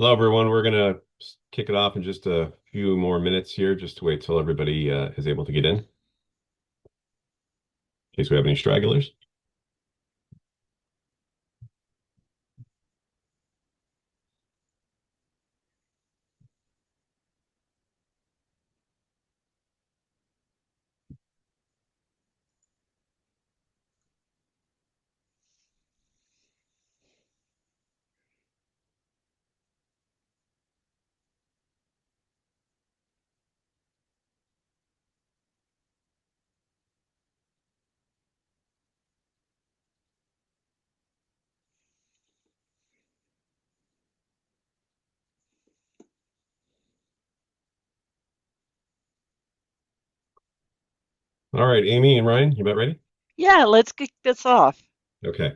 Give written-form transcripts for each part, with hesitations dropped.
Hello, everyone. We're going to kick it off in just a few more minutes here, just to wait till everybody is able to get in case we have any stragglers. All right, Amy and Ryan, you about ready? Yeah, let's kick this off. Okay.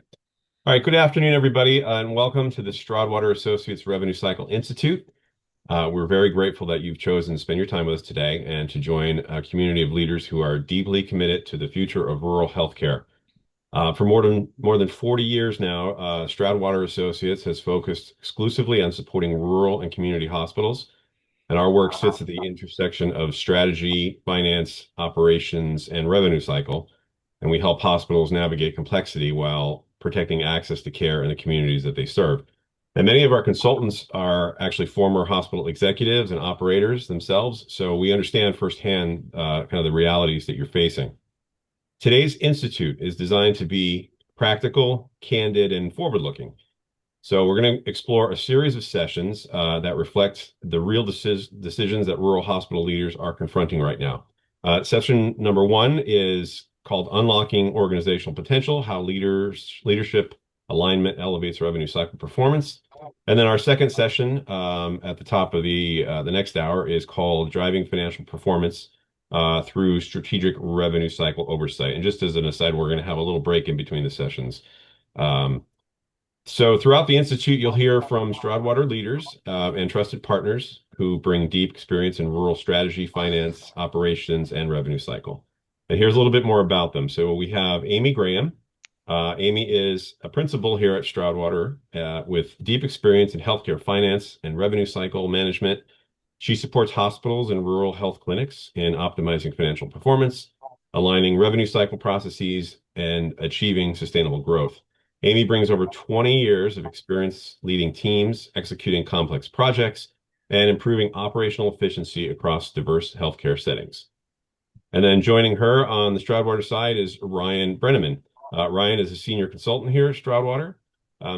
All right. Good afternoon, everybody, and welcome to the Stroudwater Associates Revenue Cycle Institute. We're very grateful that you've chosen to spend your time with us today and to join a community of leaders who are deeply committed to the future of rural healthcare. For more than 40 years now, Stroudwater Associates has focused exclusively on supporting rural and community hospitals, and our work sits at the intersection of strategy, finance, operations, and revenue cycle. And we help hospitals navigate complexity while protecting access to care in the communities that they serve. And many of our consultants are actually former hospital executives and operators themselves, so we understand firsthand kind of the realities that you're facing. Today's institute is designed to be practical, candid, and forward-looking. So we're going to explore a series of sessions that reflect the real decisions that rural hospital leaders are confronting right now. Session number one is called Unlocking Organizational Potential, How Leadership Alignment Elevates Revenue Cycle Performance. And then our second session at the top of the next hour is called Driving Financial Performance through Strategic Revenue Cycle Oversight. And just as an aside, we're going to have a little break in between the sessions. Um, so throughout the Institute, you'll hear from Stroudwater leaders and trusted partners who bring deep experience in rural strategy, finance, operations, and revenue cycle. And here's a little bit more about them. So we have Amy Graham. Amy is a principal here at Stroudwater with deep experience in healthcare finance and revenue cycle management. She supports hospitals and rural health clinics in optimizing financial performance, aligning revenue cycle processes, and achieving sustainable growth. Amy brings over 20 years of experience leading teams, executing complex projects, and improving operational efficiency across diverse healthcare settings. And then joining her on the Stroudwater side is Ryan Brenneman. Ryan is a senior consultant here at Stroudwater.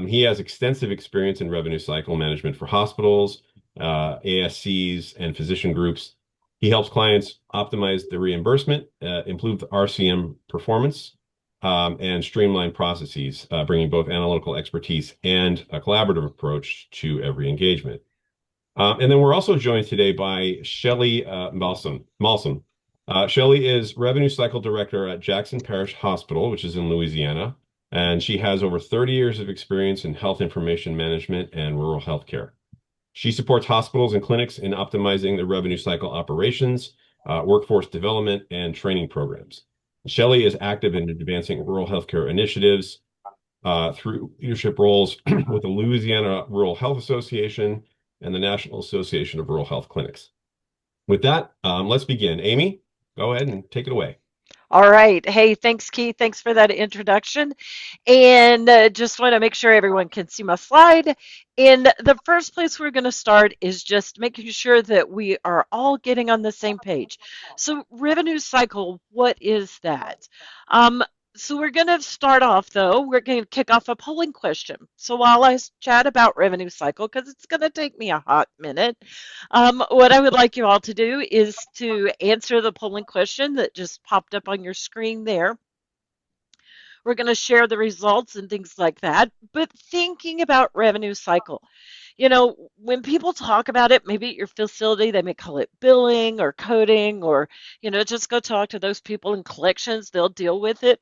He has extensive experience in revenue cycle management for hospitals, ASCs, and physician groups. He helps clients optimize the reimbursement, improve the RCM performance, and streamline processes, bringing both analytical expertise and a collaborative approach to every engagement. And then we're also joined today by Shelley Malson. Shelley is Revenue Cycle Director at Jackson Parish Hospital, which is in Louisiana, and she has over 30 years of experience in health information management and rural healthcare. She supports hospitals and clinics in optimizing their revenue cycle operations, workforce development, and training programs. Shelley is active in advancing rural healthcare initiatives through leadership roles with the Louisiana Rural Health Association and the National Association of Rural Health Clinics. With that, let's begin. Amy, go ahead and take it away. All right. Hey, thanks, Keith. Thanks for that introduction. And just want to make sure everyone can see my slide. And the first place we're going to start is just making sure that we are all getting on the same page. So, revenue cycle, what is that? Um, so, we're going to start off, though, we're going to kick off a polling question. So, while I chat about revenue cycle, because it's going to take me a hot minute, what I would like you all to do is to answer the polling question that just popped up on your screen there. We're going to share the results and things like that. But thinking about revenue cycle, when people talk about it, maybe at your facility, they may call it billing or coding, or, just go talk to those people in collections, they'll deal with it.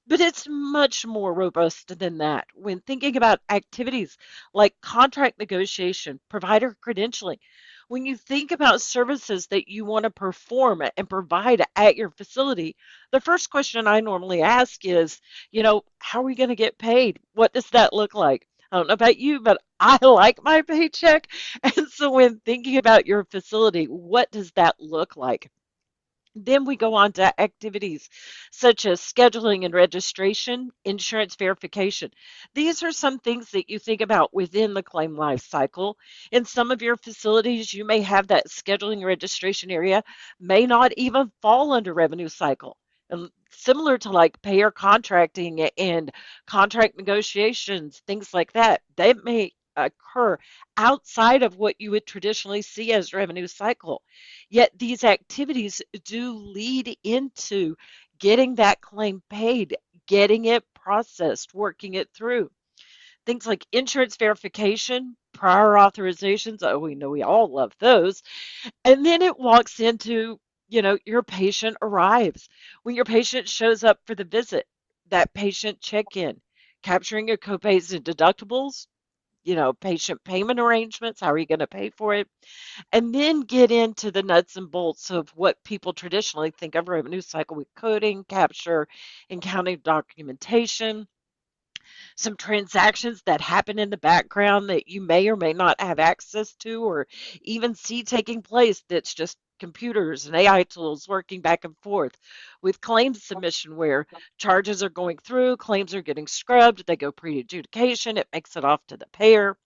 But it's much more robust than that. When thinking about activities like contract negotiation, provider credentialing, when you think about services that you want to perform and provide at your facility, the first question I normally ask is, how are we going to get paid? What does that look like? I don't know about you, but I like my paycheck. And so when thinking about your facility, what does that look like? Then we go on to activities such as scheduling and registration, insurance verification. These are some things that you think about within the claim life cycle. In some of your facilities, you may have that scheduling and registration area may not even fall under revenue cycle. And similar to like payer contracting and contract negotiations, things like that, they may occur outside of what you would traditionally see as revenue cycle. Yet these activities do lead into getting that claim paid, getting it processed, working it through. Things like insurance verification, prior authorizations. Oh, we know we all love those. And then it walks into, your patient arrives. When your patient shows up for the visit, that patient check in, capturing your copays and deductibles, patient payment arrangements. How are you going to pay for it? And then get into the nuts and bolts of what people traditionally think of revenue cycle with coding, capture, and counting documentation, some transactions that happen in the background that you may or may not have access to or even see taking place that's just computers and AI tools working back and forth with claims submission where charges are going through, claims are getting scrubbed, they go pre-adjudication, it makes it off to the payer.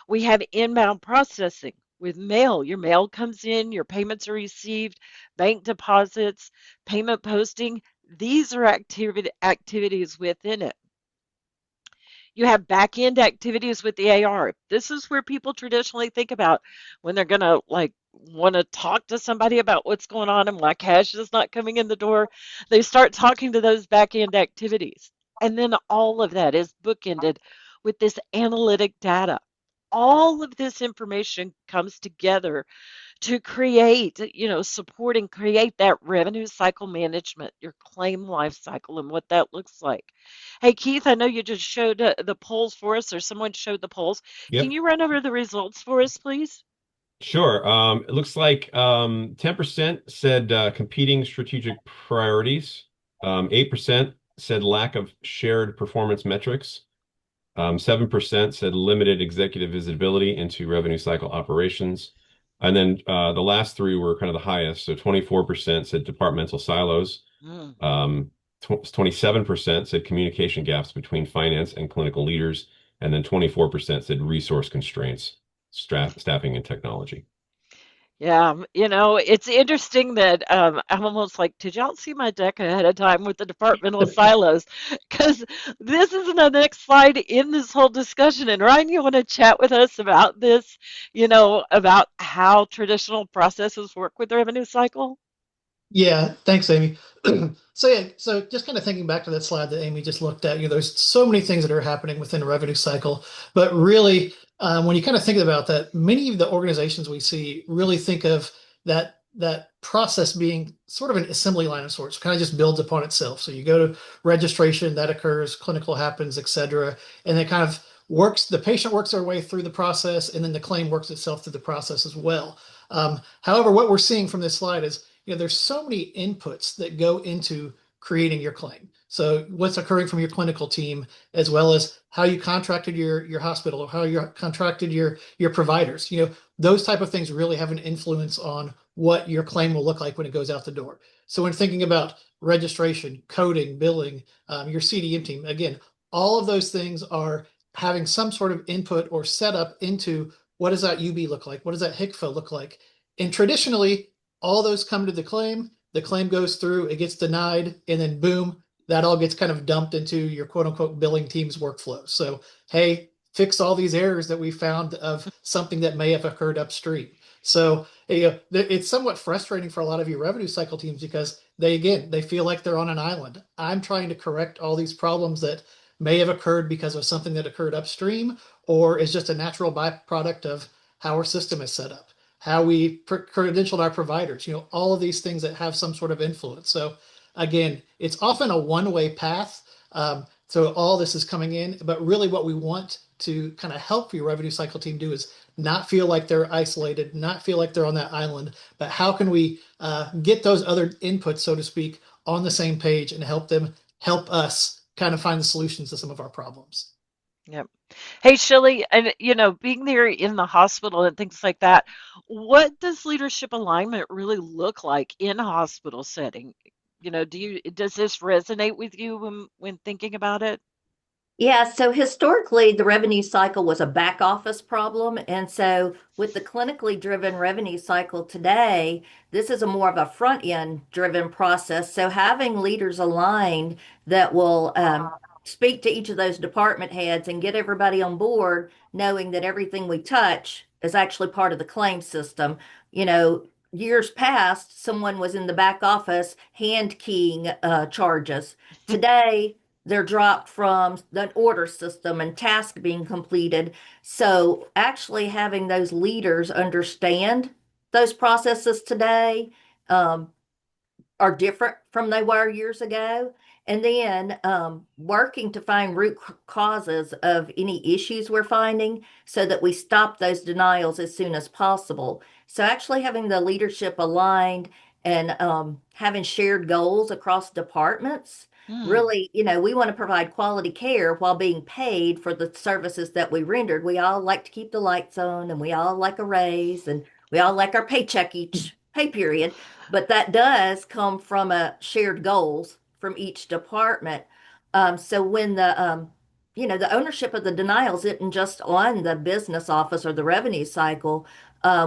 We have inbound processing with mail. Your mail comes in, your payments are received, bank deposits, payment posting. These are activities within it. You have back end activities with the AR. This is where people traditionally think about when they're going to like want to talk to somebody about what's going on and why cash is not coming in the door. They start talking to those back end activities. And then all of that is bookended with this analytic data. All of this information comes together to create, support and create that revenue cycle management, your claim life cycle, and what that looks like. Hey, Keith, I know you just showed the polls for us, or someone showed the polls. Can Yep. you run over the results for us, please? Sure. It looks like 10% said competing strategic priorities. 8% said lack of shared performance metrics. 7% said limited executive visibility into revenue cycle operations. And then the last three were kind of the highest. So 24% said departmental silos. Mm. 27% said communication gaps between finance and clinical leaders. And then 24% said resource constraints, staffing and technology. Yeah, it's interesting that I'm almost like, did y'all see my deck ahead of time with the departmental silos? Because this is the next slide in this whole discussion. And Ryan, you want to chat with us about this, about how traditional processes work with the revenue cycle? Yeah, thanks, Amy. So just kind of thinking back to that slide that Amy just looked at, there's so many things that are happening within the revenue cycle, but really, when you kind of think about that, many of the organizations we see really think of that process being sort of an assembly line of sorts, kind of just builds upon itself. So you go to registration, that occurs, clinical happens, et cetera, and it kind of works. The patient works their way through the process, and then the claim works itself through the process as well. However, what we're seeing from this slide is there's so many inputs that go into creating your claim. So what's occurring from your clinical team, as well as how you contracted your hospital or how you contracted your providers. Those type of things really have an influence on what your claim will look like when it goes out the door. So when thinking about registration, coding, billing, your CDM team, again, all of those things are having some sort of input or setup into what does that UB look like? What does that HICFA look like? And traditionally, all those come to the claim goes through, it gets denied, and then boom, that all gets kind of dumped into your quote unquote billing team's workflow. So, hey, fix all these errors that we found of something that may have occurred upstream. So, it's somewhat frustrating for a lot of your revenue cycle teams because they feel like they're on an island. I'm trying to correct all these problems that may have occurred because of something that occurred upstream or is just a natural byproduct of how our system is set up, how we credentialed our providers, all of these things that have some sort of influence. So again, it's often a one-way path. So all this is coming in, but really what we want to kind of help your revenue cycle team do is not feel like they're isolated, not feel like they're on that island, but how can we get those other inputs, so to speak, on the same page and help them help us kind of find the solutions to some of our problems. Yep. Hey, Shelley, and being there in the hospital and things like that, what does leadership alignment really look like in a hospital setting? Does this resonate with you when thinking about it? Yeah, so historically, the revenue cycle was a back office problem. And so, with the clinically driven revenue cycle today, this is a more of a front end driven process. So, having leaders aligned that will speak to each of those department heads and get everybody on board, knowing that everything we touch is actually part of the claim system. Years past, someone was in the back office hand keying charges. Today, they're dropped from the order system and task being completed. So actually having those leaders understand those processes today, um, are different from they were years ago. And then working to find root causes of any issues we're finding so that we stop those denials as soon as possible. So, actually, having the leadership aligned and having shared goals across departments. Hmm. Really, we want to provide quality care while being paid for the services that we rendered. We all like to keep the lights on and we all like a raise and we all like our paycheck each pay period, but that does come from a shared goals from each department. So when the ownership of the denials isn't just on the business office or the revenue cycle,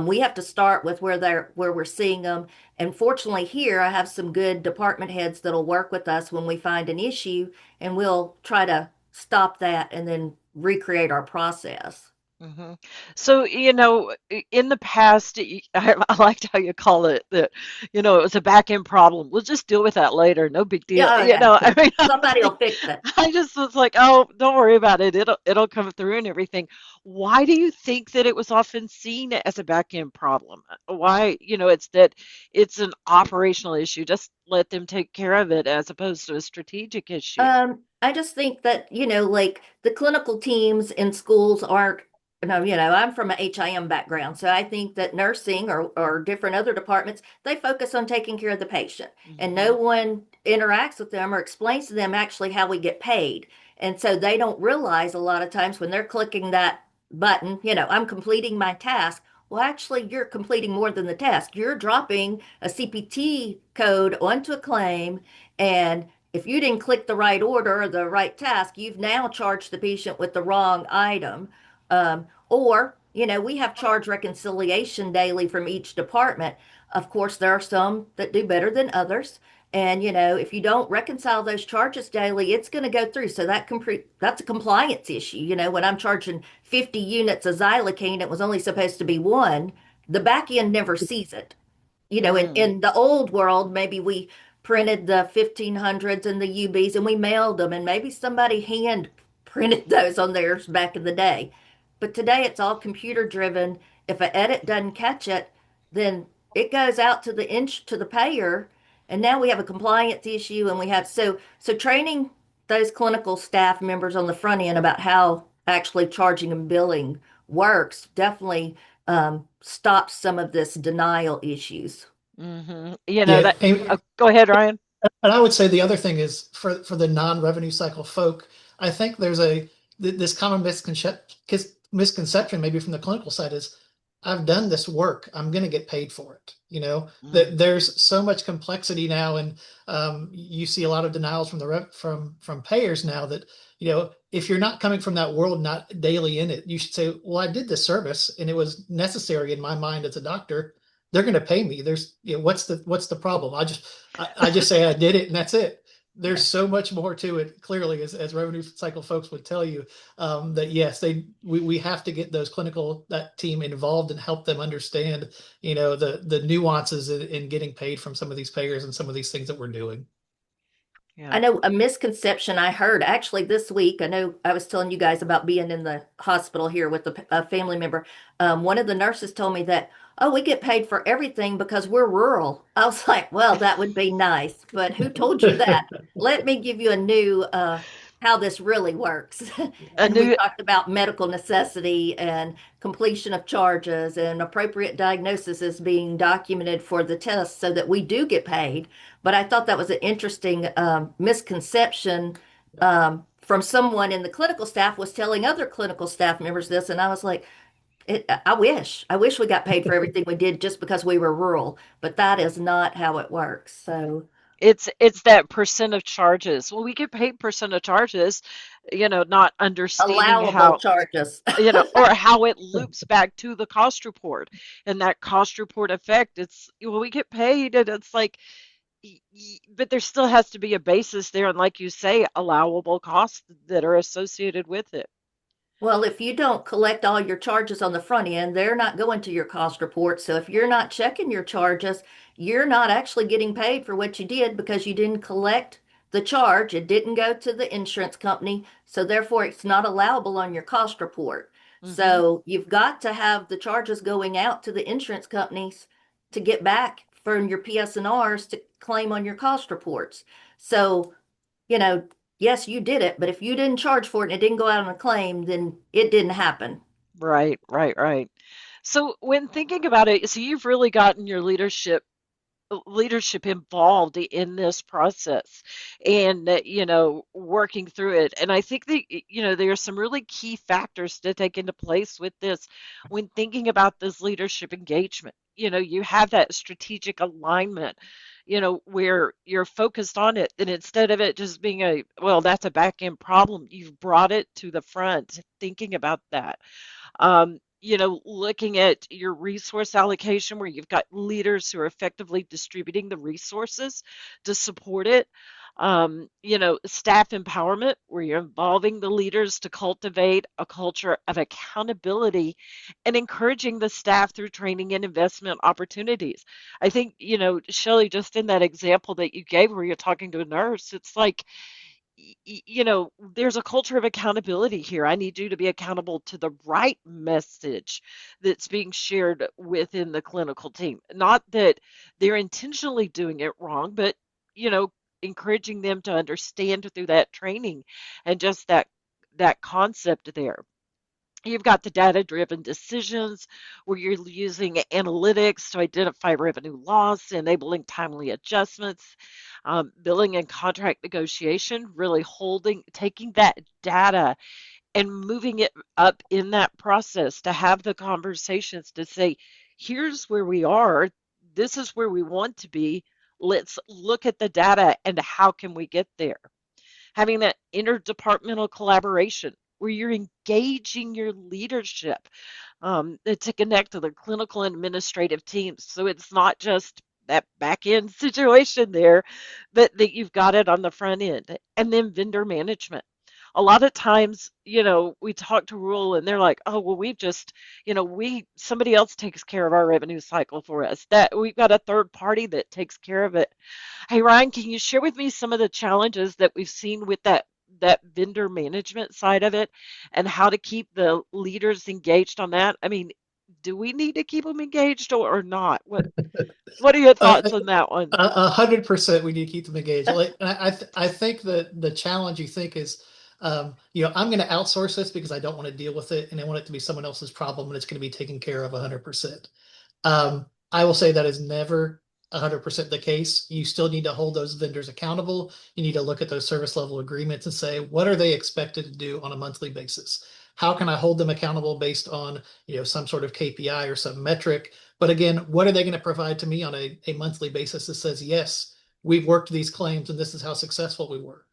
we have to start with where we're seeing them. And fortunately, here I have some good department heads that'll work with us when we find an issue, and we'll try to stop that and then recreate our process. hmm So, in the past, I liked how you call it that, it was a back end problem. We'll just deal with that later. No big deal. Yeah, oh yeah, I mean, somebody will fix it. I just was like, oh, don't worry about it. It'll come through and everything. Why do you think that it was often seen as a back end problem? Why, it's that it's an operational issue. Just let them take care of it as opposed to a strategic issue. I just think that, like the clinical teams in schools aren't, no, I'm from an HIM background. So I think that nursing or different other departments, they focus on taking care of the patient and no hmm one interacts with them or explains to them actually how we get paid. And so they don't realize a lot of times when they're clicking that button, I'm completing my task. Well, actually, you're completing more than the task. You're dropping a CPT code onto a claim, and if you didn't click the right order or the right task, you've now charged the patient with the wrong item. Or, we have charge reconciliation daily from each department. Of course, there are some that do better than others. And, if you don't reconcile those charges daily, it's going to go through. So that's a compliance issue. When I'm charging 50 units of xylocaine, it was only supposed to be one. The back end never sees it. Mm. In the old world, maybe we printed the 1500s and the UBs and we mailed them, and maybe somebody hand printed those on theirs back in the day. But today it's all computer driven. If an edit doesn't catch it, then it goes out to the payer, and now we have a compliance issue, and we have so training those clinical staff members on the front end about how actually charging and billing works definitely stops some of this denial issues. Yeah, That. Amy, Oh, go ahead, Ryan. and I would say the other thing is for the non-revenue cycle folk, I think there's this common misconception maybe from the clinical side is I've done this work, I'm going to get paid for it. That Mm. there's so much complexity now, and you see a lot of denials from the from payers now that if you're not coming from that world, not daily in it, you should say, well, I did this service and it was necessary in my mind as a doctor. They're going to pay me. There's what's the problem? I just say I did it and that's it. There's Yeah. so much more to it, clearly, as revenue cycle folks would tell you, that yes, we have to get those clinical that team involved and help them understand, the nuances in getting paid from some of these payers and some of these things that we're doing. I Yeah. know a misconception I heard actually this week. I know I was telling you guys about being in the hospital here with a family member. One of the nurses told me that, oh, we get paid for everything because we're rural. I was like, well, that would be nice, but who told you that? Let me give you a new how this really works. A And we new talked about medical necessity and completion of charges and appropriate diagnosis is being documented for the test so that we do get paid. But I thought that was an interesting misconception from someone in the clinical staff was telling other clinical staff members this, and I was like, I wish we got paid for everything we did just because we were rural, but that is not how it works. So It's that percent of charges. Well, we get paid percent of charges, not understanding allowable how, charges. or how it loops back to the cost report and that cost report effect. It's, well, we get paid, and it's like, but there still has to be a basis there, and like you say, allowable costs that are associated with it. Well, if you don't collect all your charges on the front end, they're not going to your cost report. So if you're not checking your charges, you're not actually getting paid for what you did because you didn't collect the charge. It didn't go to the insurance company. So therefore, it's not allowable on your cost report. Hmm. So you've got to have the charges going out to the insurance companies to get back from your PS&Rs to claim on your cost reports. So yes, you did it, but if you didn't charge for it and it didn't go out on a claim, then it didn't happen. Right, right, right. So when thinking about it, so you've really gotten your leadership involved in this process, and working through it. And I think that there are some really key factors to take into place with this when thinking about this leadership engagement. You have that strategic alignment, where you're focused on it, and instead of it just being well, that's a back end problem, you've brought it to the front, thinking about that. Looking at your resource allocation where you've got leaders who are effectively distributing the resources to support it. Staff empowerment where you're involving the leaders to cultivate a culture of accountability and encouraging the staff through training and investment opportunities. I think, Shelley, just in that example that you gave where you're talking to a nurse, it's like, there's a culture of accountability here. I need you to be accountable to the right message that's being shared within the clinical team. Not that they're intentionally doing it wrong, but, you know, encouraging them to understand through that training and just that concept there. You've got the data-driven decisions where you're using analytics to identify revenue loss, enabling timely adjustments, billing and contract negotiation, really taking that data and moving it up in that process to have the conversations to say, here's where we are, this is where we want to be. Let's look at the data and how can we get there. Having that interdepartmental collaboration where you're engaging your leadership to connect to the clinical and administrative teams. So it's not just that back end situation there, but that you've got it on the front end. And then vendor management. A lot of times, we talk to rural and they're like, oh, well, we've just, somebody else takes care of our revenue cycle for us. That we've got a third party that takes care of it. Hey, Ryan, can you share with me some of the challenges that we've seen with that vendor management side of it and how to keep the leaders engaged on that? I mean, do we need to keep them engaged or not? What are your thoughts Uh, on that one? 100% we need to keep them engaged. Like, and I think that the challenge you think is, I'm going to outsource this because I don't want to deal with it and I want it to be someone else's problem and it's going to be taken care of 100%. I will say that is never 100% the case. You still need to hold those vendors accountable. You need to look at those service level agreements and say, what are they expected to do on a monthly basis? How can I hold them accountable based on, some sort of KPI or some metric? But again, what are they going to provide to me on a monthly basis that says, yes, we've worked these claims and this is how successful we were?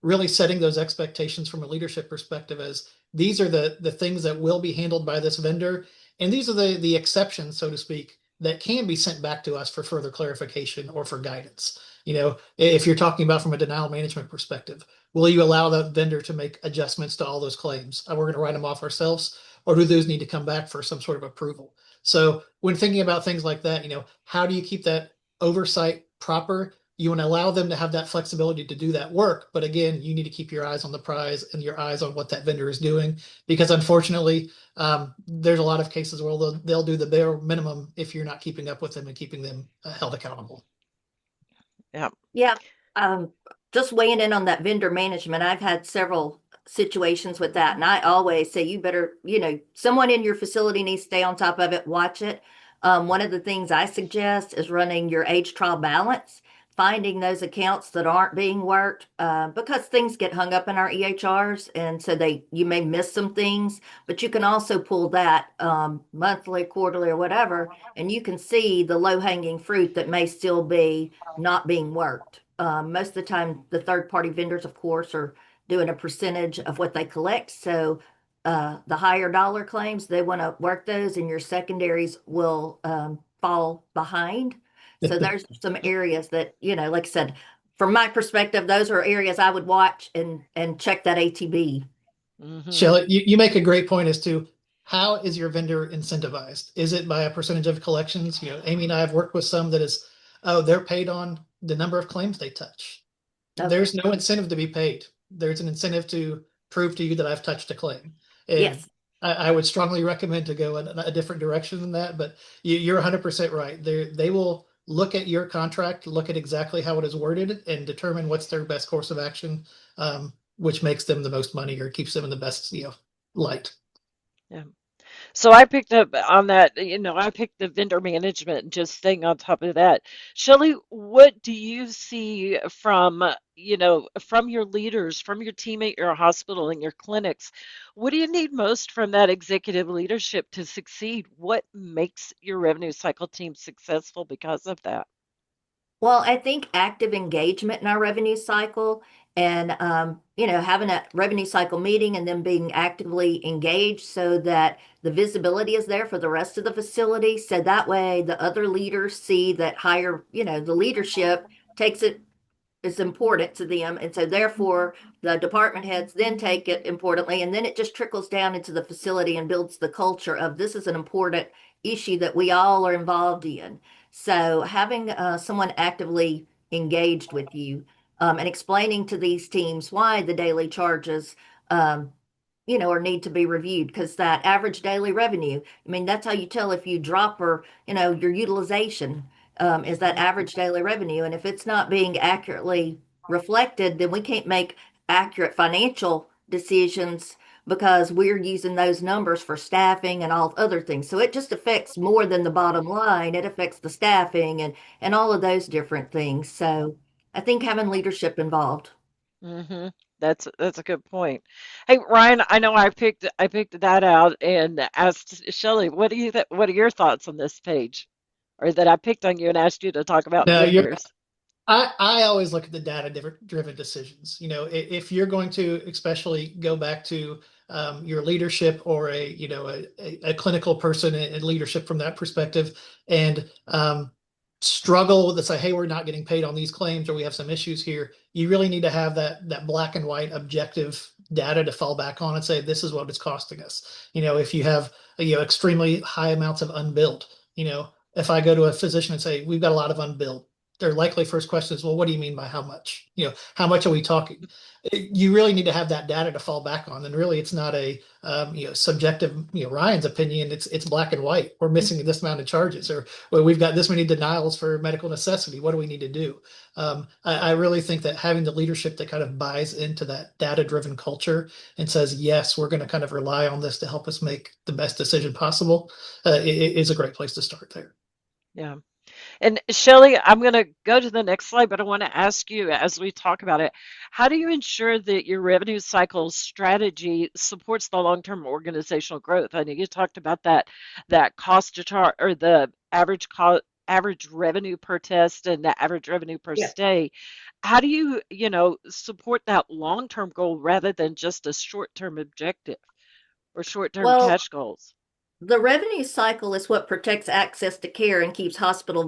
Really setting those expectations from a leadership perspective as these are the things that will be handled by this vendor. And these are the exceptions, so to speak, that can be sent back to us for further clarification or for guidance. If you're talking about from a denial management perspective, will you allow the vendor to make adjustments to all those claims? We're going to write them off ourselves, or do those need to come back for some sort of approval? So when thinking about things like that, how do you keep that oversight proper? You want to allow them to have that flexibility to do that work. But again, you need to keep your eyes on the prize and your eyes on what that vendor is doing. Because unfortunately, there's a lot of cases where they'll do the bare minimum if you're not keeping up with them and keeping them held accountable. Yeah. Yeah. Um, just weighing in on that vendor management, I've had several situations with that. And I always say, you better, someone in your facility needs to stay on top of it, watch it. One of the things I suggest is running your age trial balance. finding those accounts that aren't being worked because things get hung up in our EHRs, and so you may miss some things, but you can also pull that monthly, quarterly, or whatever, and you can see the low hanging fruit that may still be not being worked. Most of the time, the third party vendors, of course, are doing a percentage of what they collect. So the higher dollar claims, they want to work those, and your secondaries will fall behind. So there's some areas that, like I said, from my perspective, those are areas I would watch and check that ATB. Hmm. Shelley, you make a great point as to how is your vendor incentivized? Is it by a percentage of collections? Amy and I have worked with some that is, oh, they're paid on the number of claims they touch. Okay. There's no incentive to be paid. There's an incentive to prove to you that I've touched a claim. And Yes. I would strongly recommend to go in a different direction than that. But you're 100% right. They will look at your contract, look at exactly how it is worded, and determine what's their best course of action, which makes them the most money or keeps them in the best, light. Yeah. So I picked up on that, I picked the vendor management just thing on top of that. Shelley, what do you see from, from your leaders, from your team at your hospital and your clinics? What do you need most from that executive leadership to succeed? What makes your revenue cycle team successful because of that? Well, I think active engagement in our revenue cycle and, having a revenue cycle meeting and then being actively engaged so that the visibility is there for the rest of the facility. So that way the other leaders see that the leadership takes it is important to them. And so therefore the department heads then take it importantly. And then it just trickles down into the facility and builds the culture of this is an important issue that we all are involved in. So having someone actively engaged with you and explaining to these teams why the daily charges um, or need to be reviewed because that average daily revenue, I mean, that's how you tell if you drop or, your utilization is that average daily revenue. And if it's not being accurately reflected, then we can't make accurate financial decisions because we're using those numbers for staffing and all other things. So it just affects more than the bottom line. It affects the staffing and all of those different things. So I think having leadership involved. Hmm. That's a good point. Hey, Ryan, I know I picked that out and asked Shelley, what are your thoughts on this page? Or that I picked on you and asked you to talk about Now, vendors. I always look at the data driven decisions. If you're going to especially go back to your leadership or a clinical person and leadership from that perspective and struggle with to say, hey, we're not getting paid on these claims or we have some issues here, you really need to have that black and white objective data to fall back on and say, this is what it's costing us. If you have extremely high amounts of unbilled, if I go to a physician and say, we've got a lot of unbilled, their likely first question is, well, what do you mean by how much? How much are we talking? You really need to have that data to fall back on. And really, it's not a subjective, Ryan's opinion. It's black and white. We're missing this amount of charges, or well, we've got this many denials for medical necessity. What do we need to do? I really think that having the leadership that kind of buys into that data-driven culture and says, yes, we're going to kind of rely on this to help us make the best decision possible, is a great place to start there. Yeah. And Shelley, I'm going to go to the next slide, but I want to ask you as we talk about it, how do you ensure that your revenue cycle strategy supports the long-term organizational growth? I know you talked about that cost to chart or the average revenue per test and the average revenue per Yeah. stay. How do you, support that long-term goal rather than just a short-term objective or short-term Well, cash goals? the revenue cycle is what protects access to care and keeps hospital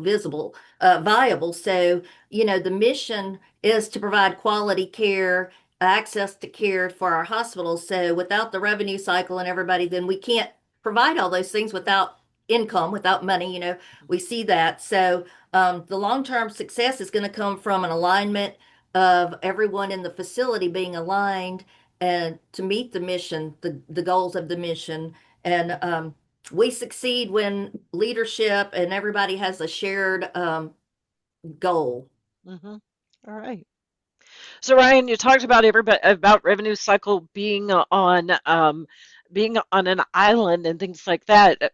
viable. So, the mission is to provide quality care, access to care for our hospitals. So, without the revenue cycle and everybody, then we can't provide all those things without income, without money. We see that. So, the long-term success is going to come from an alignment of everyone in the facility being aligned and to meet the mission, the goals of the mission. And we succeed when leadership and everybody has a shared goal. Hmm. All right. So Ryan, you talked about everybody about revenue cycle being on an island and things like that.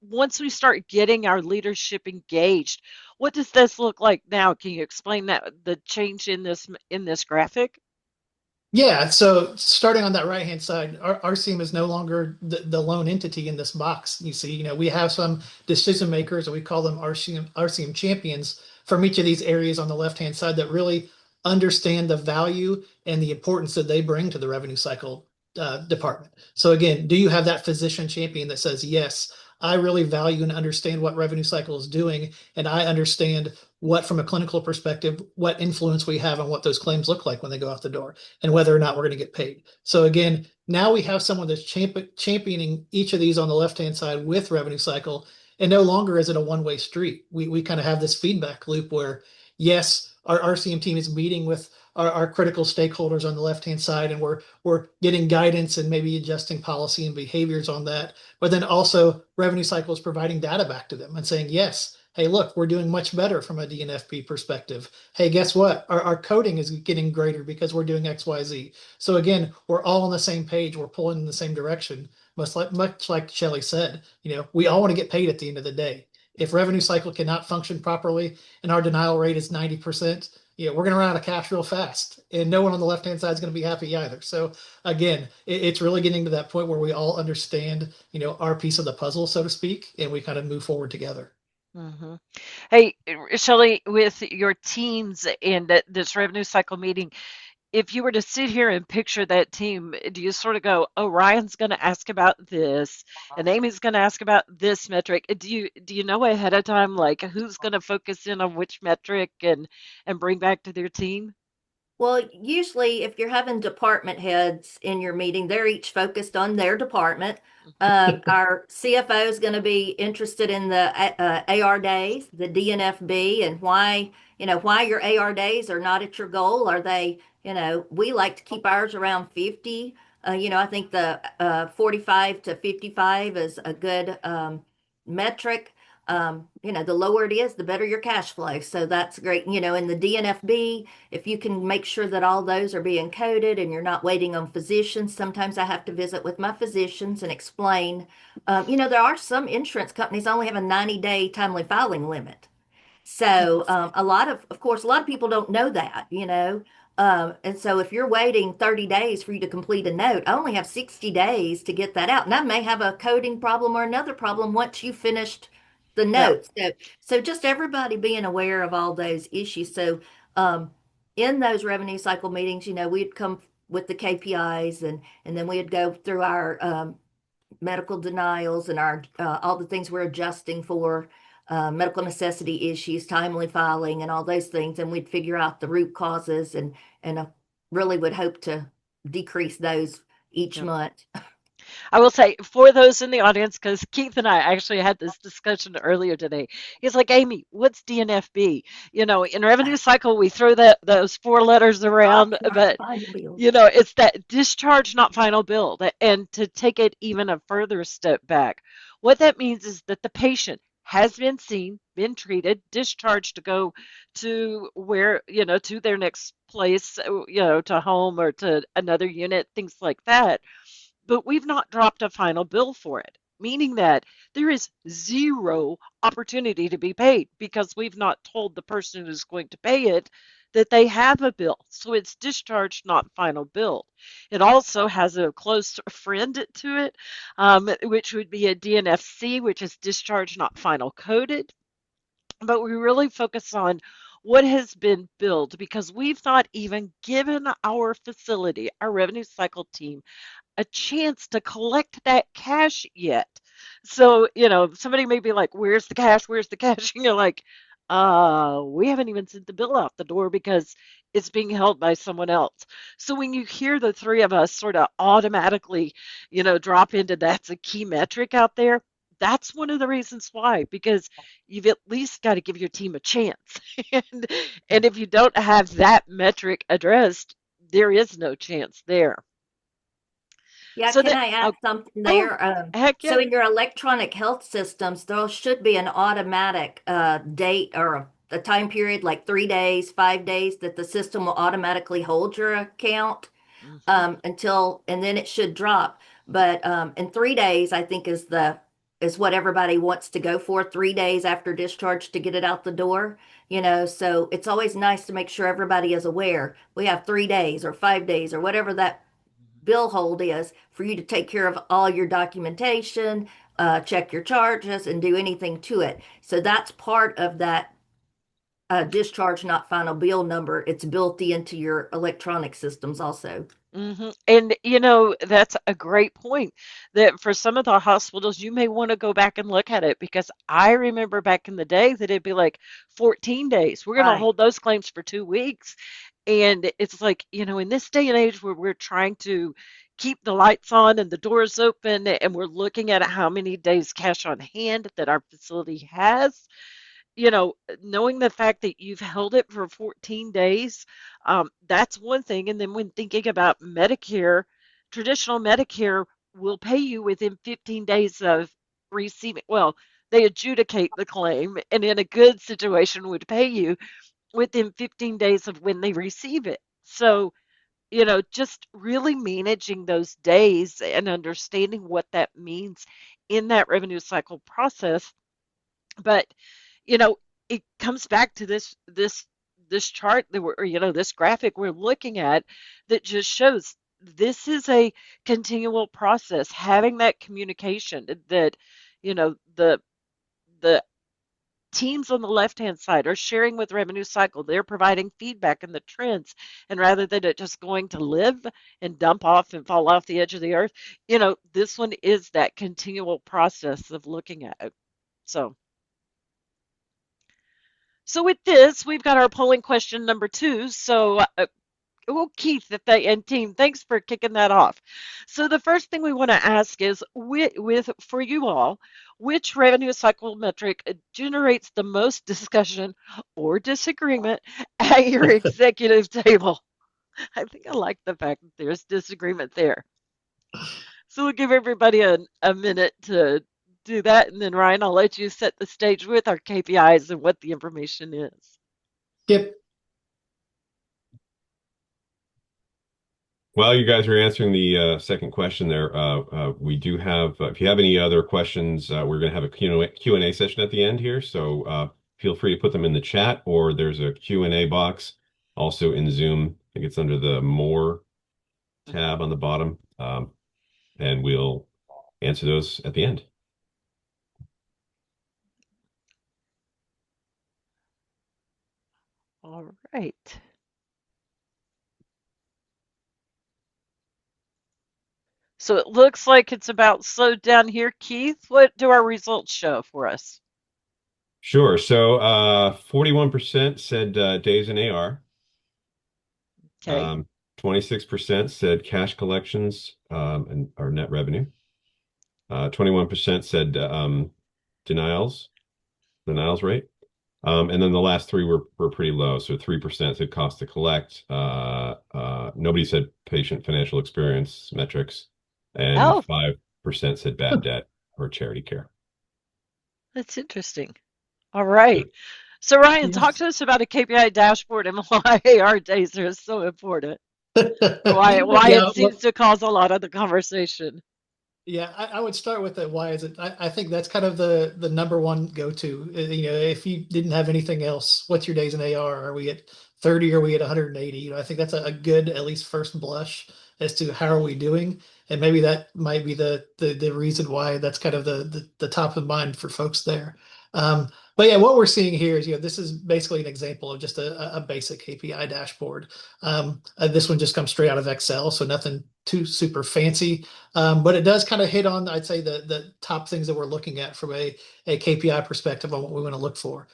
once we start getting our leadership engaged, what does this look like now? Can you explain that the change in this graphic? Yeah, so starting on that right-hand side, our RCM is no longer the lone entity in this box. You see, we have some decision makers, and we call them RCM champions from each of these areas on the left-hand side that really understand the value and the importance that they bring to the revenue cycle department. So again, do you have that physician champion that says, yes, I really value and understand what revenue cycle is doing, and I understand what, from a clinical perspective, what influence we have on what those claims look like when they go out the door and whether or not we're going to get paid. So again, now we have someone that's championing each of these on the left-hand side with revenue cycle, and no longer is it a one-way street. We kind of have this feedback loop where, yes, our RCM team is meeting with our critical stakeholders on the left-hand side, and we're getting guidance and maybe adjusting policy and behaviors on that. But then also revenue cycle is providing data back to them and saying, yes, hey, look, we're doing much better from a DNFP perspective. Hey, guess what? Our coding is getting greater because we're doing XYZ. So again, we're all on the same page. We're pulling in the same direction. Much like Shelley said, we all want to get paid at the end of the day. If revenue cycle cannot function properly and our denial rate is 90%, we're going to run out of cash real fast. And no one on the left-hand side is going to be happy either. So again, it's really getting to that point where we all understand, our piece of the puzzle, so to speak, and we kind of move forward together. Hmm. Hey, Shelley, with your teams and this revenue cycle meeting, if you were to sit here and picture that team, do you sort of go, "Oh, Ryan's going to ask about this, and Amy's going to ask about this metric"? Do you know ahead of time like who's going to focus in on which metric and bring back to their team? Well, usually if you're having department heads in your meeting, they're each focused on their department. Our CFO is going to be interested in the AR days, the DNFB, and why your AR days are not at your goal. Are they, we like to keep ours around 50. I think the 45 to 55 is a good metric. The lower it is, the better your cash flow. So that's great. In the DNFB, if you can make sure that all those are being coded and you're not waiting on physicians, sometimes I have to visit with my physicians and explain. There are some insurance companies only have a 90-day timely filing limit. So of course, a lot of people don't know that, and so if you're waiting 30 days for you to complete a note, I only have 60 days to get that out. And I may have a coding problem or another problem once you finished the Yeah. notes. So just everybody being aware of all those issues. So um, in those revenue cycle meetings, we'd come with the KPIs and then we'd go through our medical denials and our all the things we're adjusting for, medical necessity issues, timely filing, and all those things, and we'd figure out the root causes and really would hope to decrease those each Yeah. month. I will say for those in the audience, because Keith and I actually had this discussion earlier today. He's like, Amy, what's DNFB? In revenue cycle, we throw those four letters around, Not but final bill. it's that discharge, not final bill. And to take it even a further step back, what that means is that the patient has been seen, been treated, discharged to go to where, to their next place, to home or to another unit, things like that, but we've not dropped a final bill for it, meaning that there is zero opportunity to be paid because we've not told the person who's going to pay it that they have a bill. So it's discharged, not final bill. It also has a close friend to it, which would be a DNFC, which is discharged, not final coded. But we really focus on what has been billed because we've not even given our facility, our revenue cycle team, a chance to collect that cash yet. So, somebody may be like, "Where's the cash? Where's the cash?" And you're like, we haven't even sent the bill out the door because it's being held by someone else." So when you hear the three of us sort of automatically, drop into that's a key metric out there, that's one of the reasons why, because you've at least got to give your team a chance. and and if you don't have that metric addressed, there is no chance there. Yeah, So can that, I add oh, something oh, there? heck So yeah. in your electronic health systems, there should be an automatic date or a time period, like 3 days, 5 days, that the system will automatically hold your account Hmm. and then it should drop. But in 3 days, I think is the is what everybody wants to go for 3 days after discharge to get it out the door. So it's always nice to make sure everybody is aware. We have 3 days or 5 days or whatever that bill hold is for you to take care of all your documentation, check your charges, and do anything to it. So that's part of that discharge, not final bill number. It's built into your electronic systems also. And that's a great point that for some of the hospitals, you may want to go back and look at it because I remember back in the day that it'd be like 14 days. We're going to Right. hold those claims for 2 weeks. And it's like, in this day and age where we're trying to keep the lights on and the doors open and we're looking at how many days cash on hand that our facility has, knowing the fact that you've held it for 14 days, that's one thing. And then when thinking about Medicare, traditional Medicare will pay you within 15 days of receiving, well, they adjudicate the claim and in a good situation would pay you within 15 days of when they receive it. So, just really managing those days and understanding what that means in that revenue cycle process. But you know, it comes back to this chart that we're, or, this graphic we're looking at that just shows this is a continual process, having that communication that, the teams on the left-hand side are sharing with revenue cycle. They're providing feedback in the trends. And rather than it just going to live and dump off and fall off the edge of the earth, this one is that continual process of looking at it. So with this, we've got our polling question number 2. So, well, Keith, and team, thanks for kicking that off. So the first thing we want to ask is, with for you all, which revenue cycle metric generates the most discussion or disagreement at your executive table? I think I like the fact that there's disagreement there. So we'll give everybody a minute to do that, and then Ryan, I'll let you set the stage with our KPIs and what the information is. Yep. While you guys are answering the second question there, we do have, if you have any other questions, we're going to have a Q&A session at the end here. So feel free to put them in the chat, or there's a Q&A box also in Zoom. I think it's under the More tab on the bottom. And we'll answer those at the end. All right. So it looks like it's about slowed down here. Keith, what do our results show for us? Sure. So 41% said days in AR. Okay. 26% said cash collections and our net revenue. 21% said denials rate. And then the last three were pretty low. So 3% said cost to collect. Nobody said patient financial experience metrics, and Oh, 5% said bad debt or charity care. that's interesting. All right. So Ryan, talk Yes. to us about a KPI dashboard and why our days are so important, or why it Yeah. seems to cause a lot of the conversation. Yeah, I would start with that. Why is it? I think that's kind of the number one go-to. If you didn't have anything else, what's your days in AR? Are we at 30? Are we at 180? I think that's a good, at least first blush as to how are we doing. And maybe that might be the reason why that's kind of the top of mind for folks there. But yeah, what we're seeing here is, this is basically an example of just a basic KPI dashboard. This one just comes straight out of Excel, so nothing too super fancy. But it does kind of hit on, I'd say, the top things that we're looking at from a KPI perspective on what we want to look for.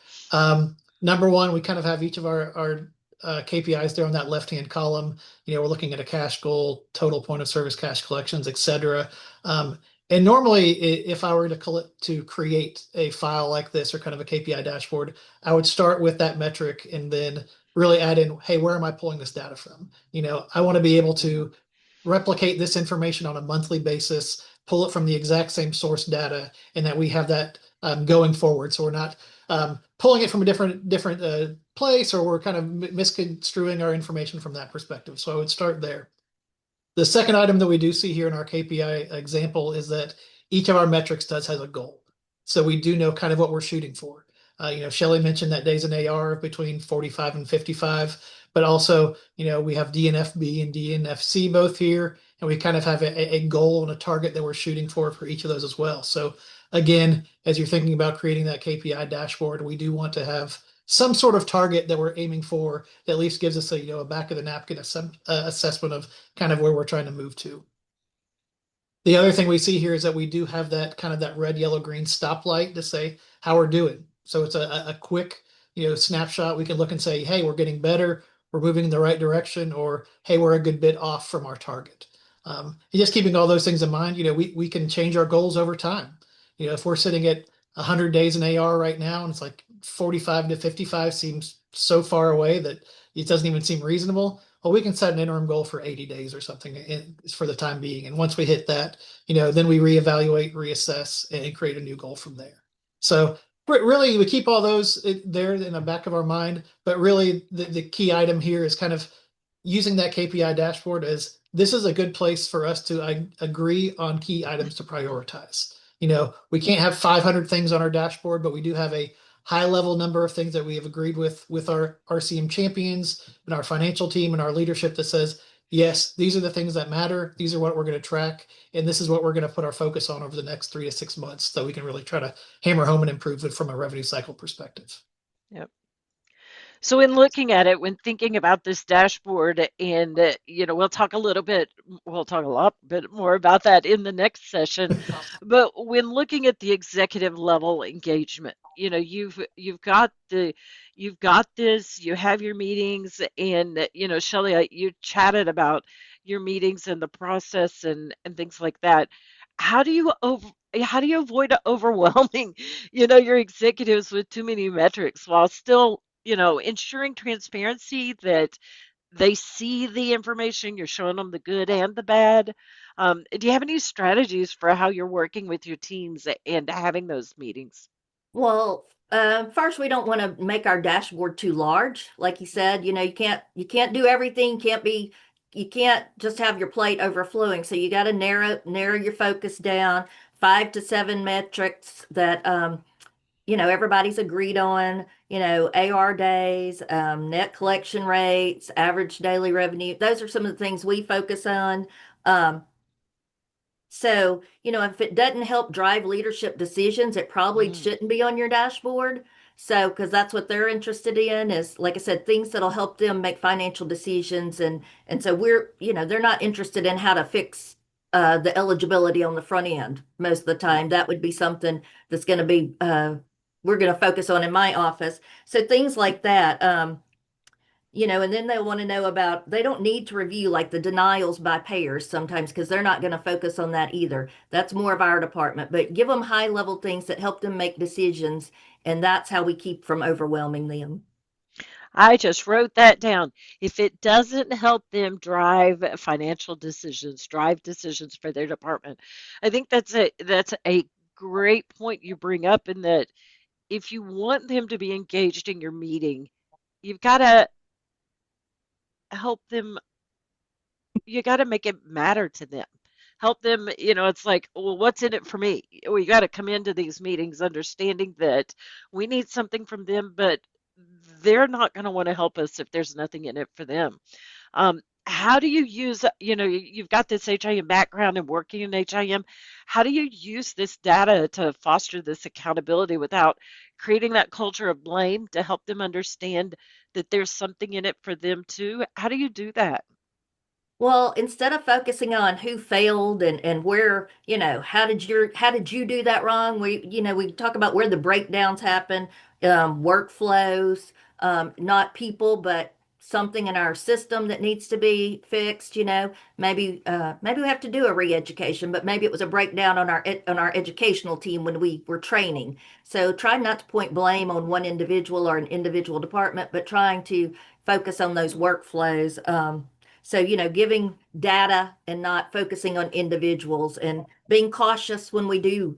Number one, we kind of have each of our KPIs there on that left-hand column. We're looking at a cash goal, total point of service cash collections, et cetera. And normally, if I were to create a file like this or kind of a KPI dashboard, I would start with that metric and then really add in, hey, where am I pulling this data from? I want to be able to replicate this information on a monthly basis, pull it from the exact same source data, and that we have that going forward. So we're not pulling it from a different place, or we're kind of misconstruing our information from that perspective. So I would start there. The second item that we do see here in our KPI example is that each of our metrics does has a goal. So we do know kind of what we're shooting for. Shelley mentioned that days in AR between 45 and 55, but also, we have DNFB and DNFC both here, and we kind of have a goal and a target that we're shooting for each of those as well. So again, as you're thinking about creating that KPI dashboard, we do want to have some sort of target that we're aiming for that at least gives us a back of the napkin assessment of kind of where we're trying to move to. The other thing we see here is that we do have that kind of that red, yellow, green stoplight to say how we're doing. So it's a quick, snapshot. We can look and say, hey, we're getting better, we're moving in the right direction, or hey, we're a good bit off from our target. And just keeping all those things in mind, we can change our goals over time. If we're sitting at 100 days in AR right now, and it's like 45 to 55 seems so far away that it doesn't even seem reasonable. Well, we can set an interim goal for 80 days or something for the time being. And once we hit that, then we reevaluate, reassess, and create a new goal from there. So really, we keep all those there in the back of our mind. But really, the key item here is kind of using that KPI dashboard as this is a good place for us to agree on key items to prioritize. We can't have 500 things on our dashboard, but we do have a high level number of things that we have agreed with our RCM champions and our financial team and our leadership that says, yes, these are the things that matter. These are what we're going to track. And this is what we're going to put our focus on over the next 3 to 6 months so we can really try to hammer home and improve it from a revenue cycle perspective. Yep. So in looking at it, when thinking about this dashboard, and we'll talk a lot bit more about that in the next session. But when looking at the executive level engagement, you've got this, you have your meetings, and Shelley, you chatted about your meetings and the process and things like that. How do you over how do you avoid overwhelming, your executives with too many metrics while still ensuring transparency that they see the information, you're showing them the good and the bad. Do you have any strategies for how you're working with your teams and having those meetings? Well, first, we don't want to make our dashboard too large. Like you said, you can't do everything. You can't just have your plate overflowing. So you got to narrow your focus down, 5 to 7 metrics that everybody's agreed on. AR days, net collection rates, average daily revenue. Those are some of the things we focus on. Um, so, if it doesn't help drive leadership decisions, it probably Mm, shouldn't be on your dashboard. So, because that's what they're interested in is, like I said, things that'll help them make financial decisions. And so they're not interested in how to fix the eligibility on the front end most of the time. That would be something that's going to be we're going to focus on in my office. So things like that. And then they want to know about, they don't need to review like the denials by payers sometimes because they're not going to focus on that either. That's more of our department, but give them high level things that help them make decisions. And that's how we keep from overwhelming them. I just wrote that down. If it doesn't help them drive financial decisions, drive decisions for their department, I think that's a great point you bring up in that if you want them to be engaged in your meeting, you've got to help them, you got to make it matter to them. Help them, it's like, well, what's in it for me? We got to come into these meetings understanding that we need something from them, but they're not going to want to help us if there's nothing in it for them. How do you use, you've got this HIM background and working in HIM. How do you use this data to foster this accountability without creating that culture of blame to help them understand that there's something in it for them too? How do you do that? Well, instead of focusing on who failed and where, how did you do that wrong? We talk about where the breakdowns happen, workflows, not people, but something in our system that needs to be fixed. Maybe we have to do a re-education, but maybe it was a breakdown on our educational team when we were training. So try not to point blame on one individual or an individual department, but trying to focus on those workflows. So, giving data and not focusing on individuals and being cautious when we do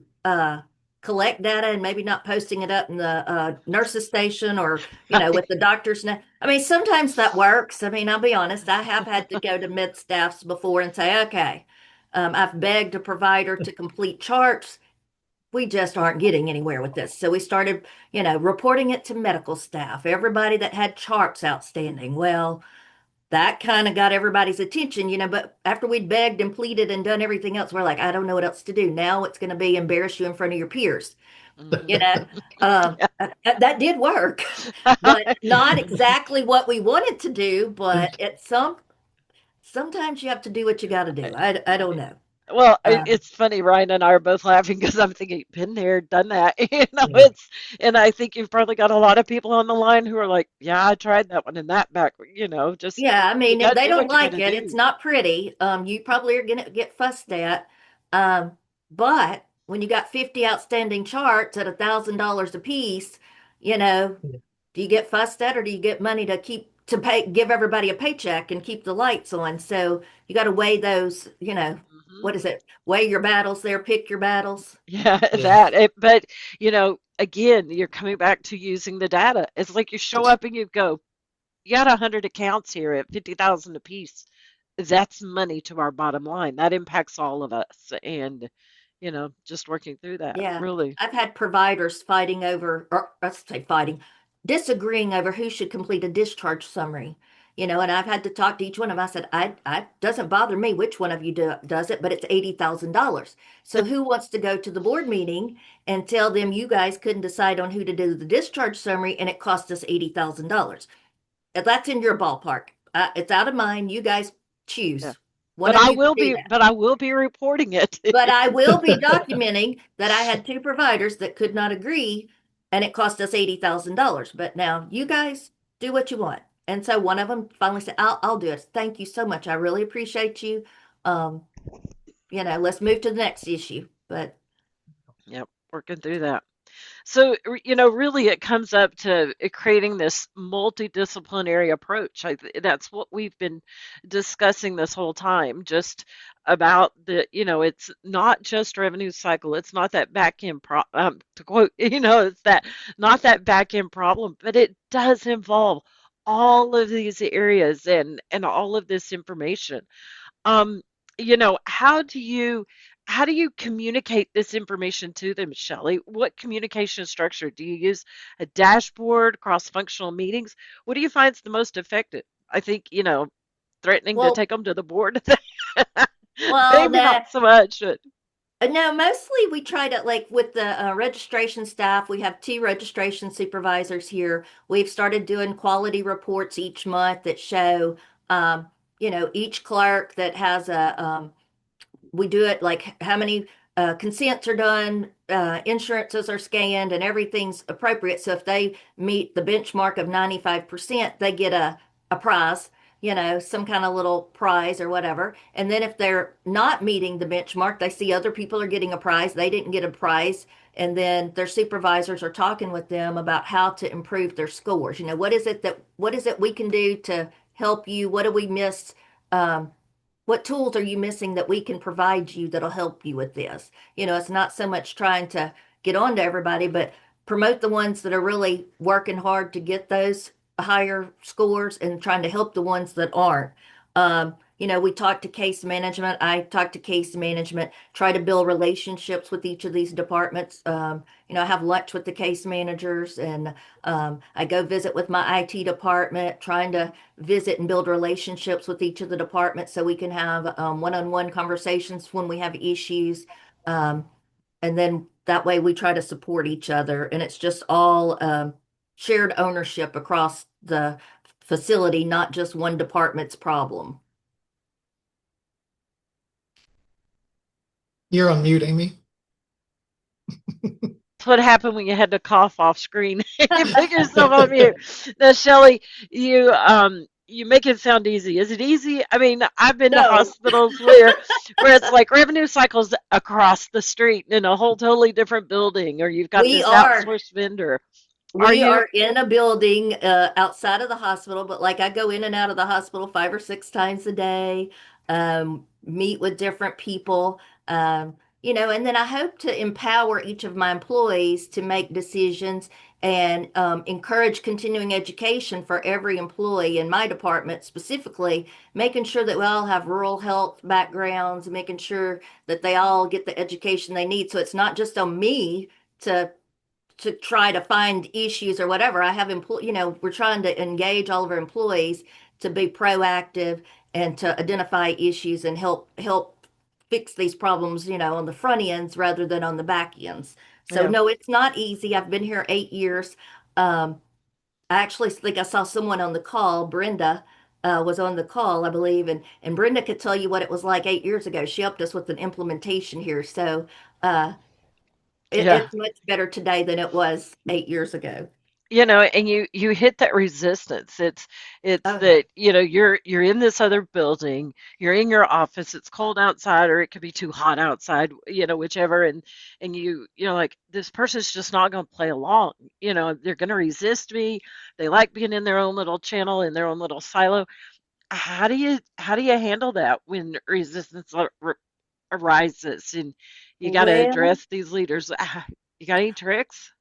collect data and maybe not posting it up in the nurse's station or, with the doctor's. I mean, sometimes that works. I mean, I'll be honest, I have had to go to mid staffs before and say, okay, I've begged a provider to complete charts. We just aren't getting anywhere with this. So we started, reporting it to medical staff, everybody that had charts outstanding. Well, that kind of got everybody's attention, but after we'd begged and pleaded and done everything else, we're like, I don't know what else to do. Now it's going to be embarrass you in front of your peers. You know, that did work, but not exactly what we wanted to do. But sometimes you have to do what you got to do. I don't know. Well, Uh, it's funny, Ryan and I are both laughing because I'm thinking, been there, done that. Yeah. And I think you've probably got a lot of people on the line who are like, yeah, I tried that one and that back, just Yeah, I you mean, if got to they do don't what you got like to it, it's do. not pretty. You probably are going to get fussed at. Um, but when you got 50 outstanding charts at $1,000 a piece, you know, do you get fussed at or do you get money to give everybody a paycheck and keep the lights on? So you got to weigh those, Hmm. what is it? Weigh your battles there, pick your battles. Yeah, Yeah. but again, you're coming back to using the data. It's like you show up and you go, you got 100 accounts here at 50,000 apiece. That's money to our bottom line. That impacts all of us. And, just working through that, Yeah, really. I've had providers fighting over, or let's say fighting, disagreeing over who should complete a discharge summary. And I've had to talk to each one of them. I said, I doesn't bother me which one of you does it, but it's $80,000. So who wants to go to the board meeting and tell them you guys couldn't decide on who to do the discharge summary and it cost us $80,000? If that's in your ballpark, it's out of mine. You guys Yeah. choose. One of you can do that. But I will be reporting it. But I will be documenting that I had two providers that could not agree and it cost us $80,000. But now you guys do what you want. And so one of them finally said, I'll do it. Thank you so much. I really appreciate you. Um, let's move to the next issue. But Yep, working through that. So, really it comes up to creating this multidisciplinary approach. That's what we've been discussing this whole time, just about it's not just revenue cycle. It's not that back end to quote, it's not that back end problem, but it does involve all of these areas and all of this information. Um, how do you communicate this information to them, Shelley? What communication structure do you use? A dashboard, cross-functional meetings? What do you find is the most effective? I think, threatening to well, take them to the board. well, Maybe not so much, but no, mostly we try to like with the registration staff. We have two registration supervisors here. We've started doing quality reports each month that show, each clerk that has we do it like how many consents are done, insurances are scanned, and everything's appropriate. So if they meet the benchmark of 95%, they get a prize, some kind of little prize or whatever. And then if they're not meeting the benchmark, they see other people are getting a prize. They didn't get a prize. And then their supervisors are talking with them about how to improve their scores. What is it we can do to help you? What do we miss? What tools are you missing that we can provide you that'll help you with this? It's not so much trying to get on to everybody, but promote the ones that are really working hard to get those higher scores and trying to help the ones that aren't. We talk to case management. I talk to case management, try to build relationships with each of these departments. I have lunch with the case managers and I go visit with my IT department, trying to visit and build relationships with each of the departments so we can have one-on-one conversations when we have issues. Um, and then that way we try to support each other. And it's just all shared ownership across the facility, not just one department's problem. You're on mute, Amy. that's what happened when you had to cough off screen. You put yourself on mute. Now, Shelley, you make it sound easy. Is it easy? I mean, I've been to No, hospitals where it's like revenue cycles across the street in a whole totally different building, or you've got we this are. outsourced vendor. Are We you? are in a building outside of the hospital, but like I go in and out of the hospital 5 or 6 times a day, meet with different people. And then I hope to empower each of my employees to make decisions and encourage continuing education for every employee in my department specifically, making sure that we all have rural health backgrounds, making sure that they all get the education they need. So it's not just on me to try to find issues or whatever. I have we're trying to engage all of our employees to be proactive and to identify issues and help fix these problems, on the front ends rather than on the back ends. So Yeah. no, it's not easy. I've been here 8 years. I actually think I saw someone on the call. Brenda was on the call, I believe, and Brenda could tell you what it was like 8 years ago. She helped us with an implementation here. So uh, Yeah. it's much better today than it was 8 years ago. And you hit that resistance. It's Oh yeah. that, you're in this other building, you're in your office, it's cold outside or it could be too hot outside, whichever, and like this person's just not going to play along. They're going to resist me. They like being in their own little channel, in their own little silo. How do you handle that when resistance arises and you got to Well, address these leaders? You got any tricks?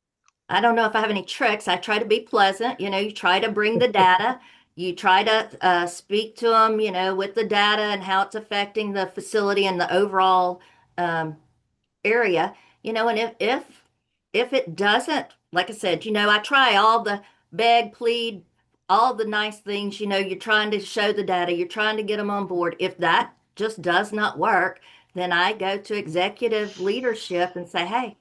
I don't know if I have any tricks. I try to be pleasant. You try to bring the data. You try to speak to them, with the data and how it's affecting the facility and the overall um, area, and if it doesn't, like I said, I try all the beg, plead, all the nice things, you're trying to show the data, you're trying to get them on board. If that just does not work, then I go to executive leadership and say, hey,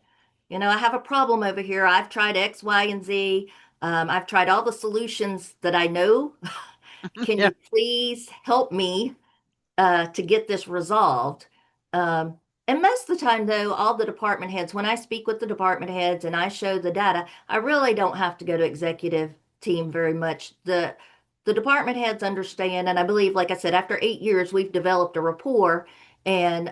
I have a problem over here. I've tried X, Y, and Z. I've tried all the solutions that I know. Can Yeah. you please help me to get this resolved? And most of the time, though, all the department heads, when I speak with the department heads and I show the data, I really don't have to go to executive team very much. The department heads understand, and I believe, like I said, after 8 years, we've developed a rapport, and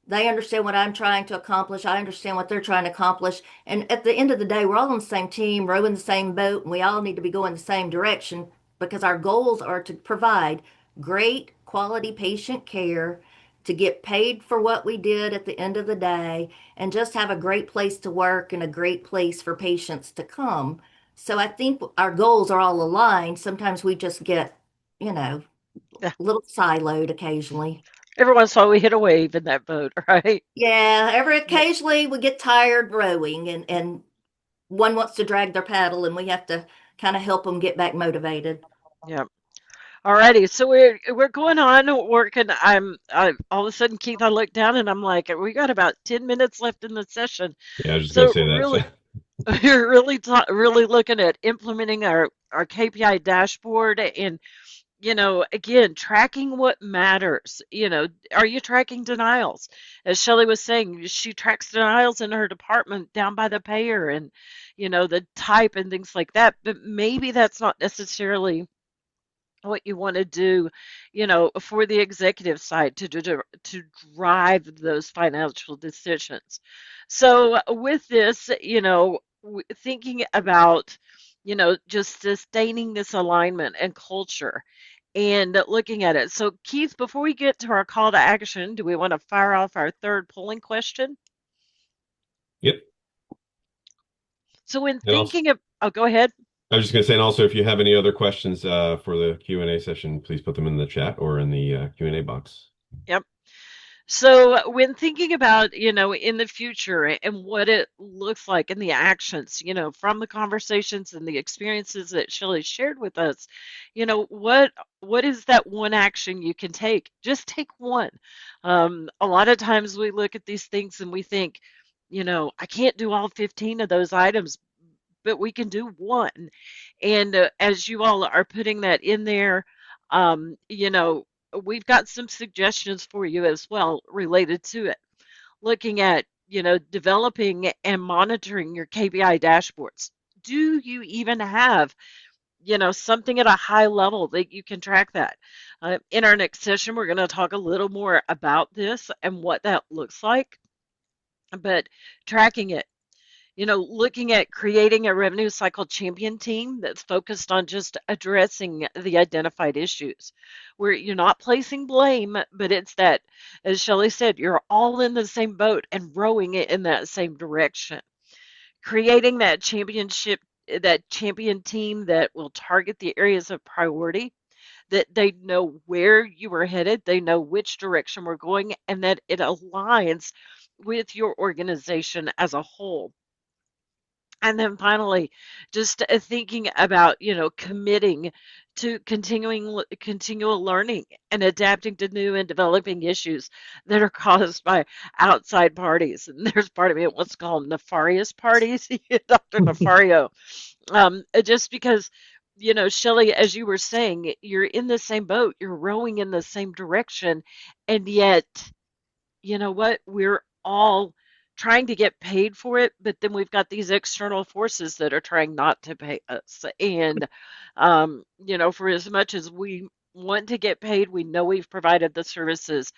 they understand what I'm trying to accomplish. I understand what they're trying to accomplish. And at the end of the day, we're all on the same team, rowing the same boat, and we all need to be going the same direction because our goals are to provide great quality patient care, to get paid for what we did at the end of the day, and just have a great place to work and a great place for patients to come. So I think our goals are all aligned. Sometimes we just get, you know, Yeah. a little siloed occasionally. Every once in a while we hit a wave in that boat, right? Yeah, every Yeah. occasionally we get tired rowing and one wants to drag their paddle and we have to kind of help them get back motivated. Yeah. Alrighty, so we're going on working. All of a sudden, Keith, I look down and I'm like, we got about 10 minutes left in the session. Yeah, I was just going to So say that. So, really, we're really looking at implementing our KPI dashboard and, again, tracking what matters. Are you tracking denials? As Shelley was saying, she tracks denials in her department down by the payer and, the type and things like that. But maybe that's not necessarily what you want to do, for the executive side to drive those financial decisions. So with this, thinking about, just sustaining this alignment and culture and looking at it. So Keith, before we get to our call to action, do we want to fire off our third polling question? yep. So when And also, thinking of, oh, go ahead. I was just going to say, and also, if you have any other questions for the Q&A session, please put them in the chat or in the Q&A box. Yep. So when thinking about, in the future and what it looks like and the actions, from the conversations and the experiences that Shelley shared with us, what is that one action you can take? Just take one. A lot of times we look at these things and we think, I can't do all 15 of those items, but we can do one. And as you all are putting that in there, we've got some suggestions for you as well related to it. Looking at, developing and monitoring your KPI dashboards. Do you even have, something at a high level that you can track that? In our next session, we're going to talk a little more about this and what that looks like, but tracking it. looking at creating a revenue cycle champion team that's focused on just addressing the identified issues, where you're not placing blame, but it's that, as Shelley said, you're all in the same boat and rowing it in that same direction. Creating that champion team that will target the areas of priority, that they know where you are headed, they know which direction we're going, and that it aligns with your organization as a whole. And then finally, just thinking about, committing to continual learning and adapting to new and developing issues that are caused by outside parties. And there's part of me that wants to call them nefarious parties, Dr. Nefario. Just because, Shelley, as you were saying, you're in the same boat, you're rowing in the same direction, and yet you know what? We're all trying to get paid for it, but then we've got these external forces that are trying not to pay us. And, for as much as we want to get paid, we know we've provided the services.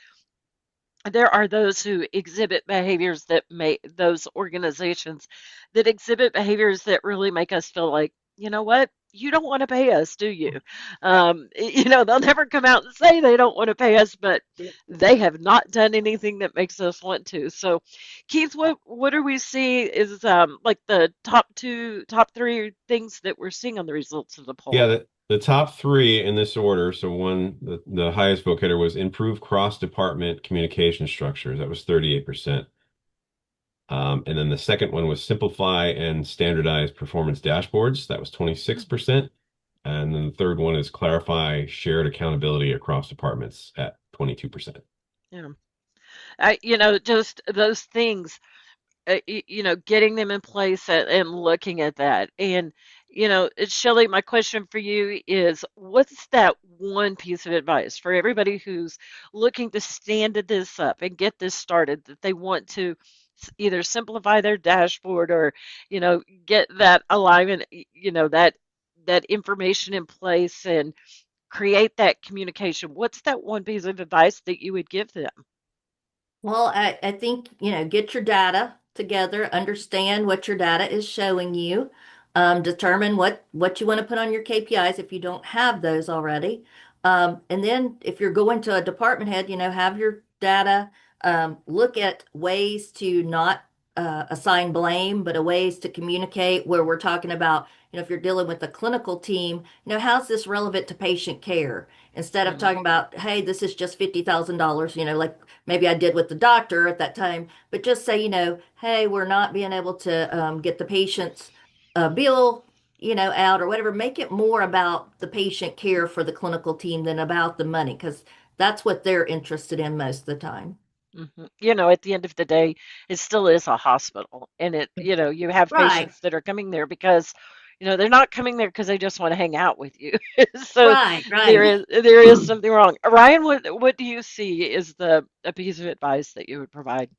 There are those who exhibit behaviors that make those organizations that exhibit behaviors that really make us feel like, you know what? You don't want to pay us, do you? They'll never come out and say they don't want to pay us, but they have not done anything that makes us want to. So, Keith, what do we see is like the top three things that we're seeing on the results of the Yeah, poll? the top three in this order. So one, the highest vote getter was improve cross-department communication structures. That was 38%. And then the second one was simplify and standardize performance dashboards. That was 26%. And then the third one is clarify shared accountability across departments at 22%. Yeah. Just those things, getting them in place and looking at that. And, Shelley, my question for you is what's that one piece of advice for everybody who's looking to stand this up and get this started, that they want to either simplify their dashboard or, get that alignment, that information in place and create that communication? What's that one piece of advice that you would give them? Well, I think, get your data together, understand what your data is showing you, determine what you want to put on your KPIs if you don't have those already. And then if you're going to a department head, have your data, look at ways to not assign blame, but a ways to communicate where we're talking about, if you're dealing with a clinical team, how's this relevant to patient care? Instead of Hmm. talking about, hey, this is just $50,000, like maybe I did with the doctor at that time, but just say, hey, we're not being able to get the patient's bill, out or whatever. Make it more about the patient care for the clinical team than about the money, because that's what they're interested in most of the time. At the end of the day, it still is a hospital. And you have Right, patients that are coming there because, they're not coming there because they just want to hang out with you. So right, there right. is something wrong. Ryan, what do you see is a piece of advice that you would provide?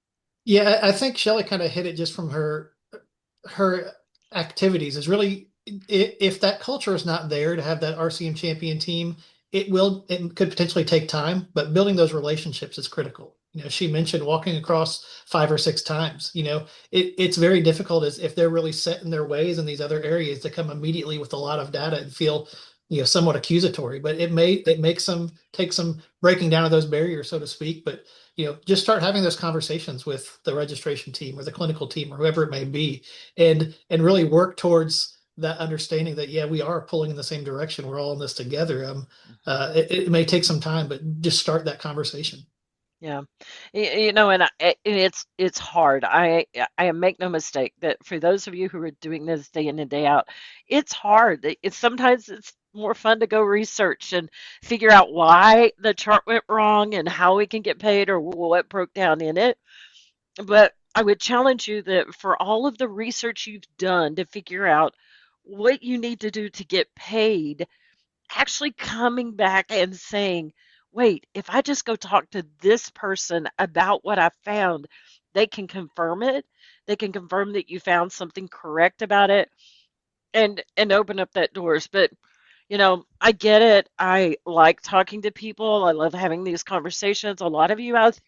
Yeah, I think Shelley kind of hit it just from her activities is really if that culture is not there to have that RCM champion team, it could potentially take time, but building those relationships is critical. She mentioned walking across 5 or 6 times. It's very difficult as if they're really set in their ways in these other areas to come immediately with a lot of data and feel, somewhat accusatory. But it makes some take some breaking down of those barriers, so to speak. But just start having those conversations with the registration team or the clinical team or whoever it may be, and really work towards that understanding that yeah, we are pulling in the same direction. We're all in this together. It may take some time, but just start that conversation. Yeah. And it's hard. I make no mistake that for those of you who are doing this day in and day out, it's hard. It's more fun to go research and figure out why the chart went wrong and how we can get paid or what broke down in it. But I would challenge you that for all of the research you've done to figure out what you need to do to get paid, actually coming back and saying, wait, if I just go talk to this person about what I found, they can confirm it. They can confirm that you found something correct about it and open up that doors. But I get it. I like talking to people. I love having these conversations. A lot of you out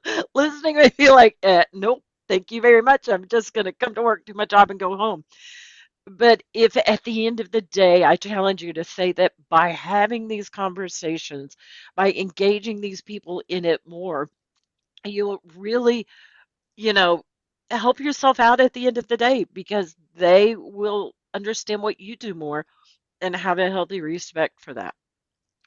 there listening may be like, nope. Thank you very much. I'm just going to come to work, do my job, and go home. But if at the end of the day, I challenge you to say that by having these conversations, by engaging these people in it more, you'll really, you know, help yourself out at the end of the day because they will understand what you do more and have a healthy respect for that.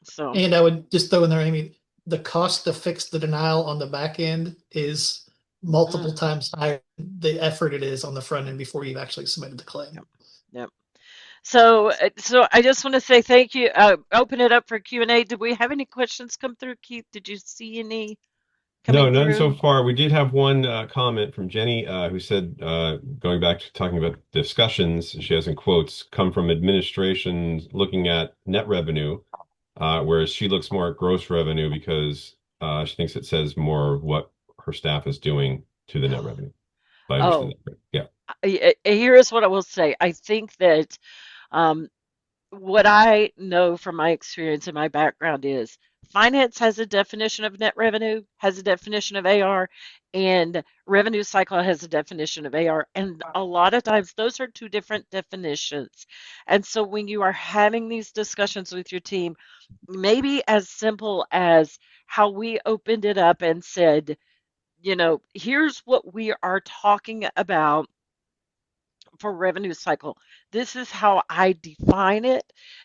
So, And I would just throw in there, Amy, the cost to fix the denial on the back end is multiple mm, times higher than the effort it is on the front end before you've actually submitted the claim. yep, yep. So I just want to say thank you. Open it up for Q&A. Did we have any questions come through, Keith? Did you see any No, coming none so through? far. We did have one comment from Jenny who said, going back to talking about discussions, she has in quotes, come from administration looking at net revenue, whereas she looks more at gross revenue because she thinks it says more of what her staff is doing to the net revenue. If I understood Oh, that correct. Yeah. here is what I will say. I think that um, what I know from my experience and my background is finance has a definition of net revenue, has a definition of AR, and revenue cycle has a definition of AR. And a lot of times those are two different definitions. And so when you are having these discussions with your team, maybe as simple as how we opened it up and said, here's what we are talking about for revenue cycle. This is how I define it.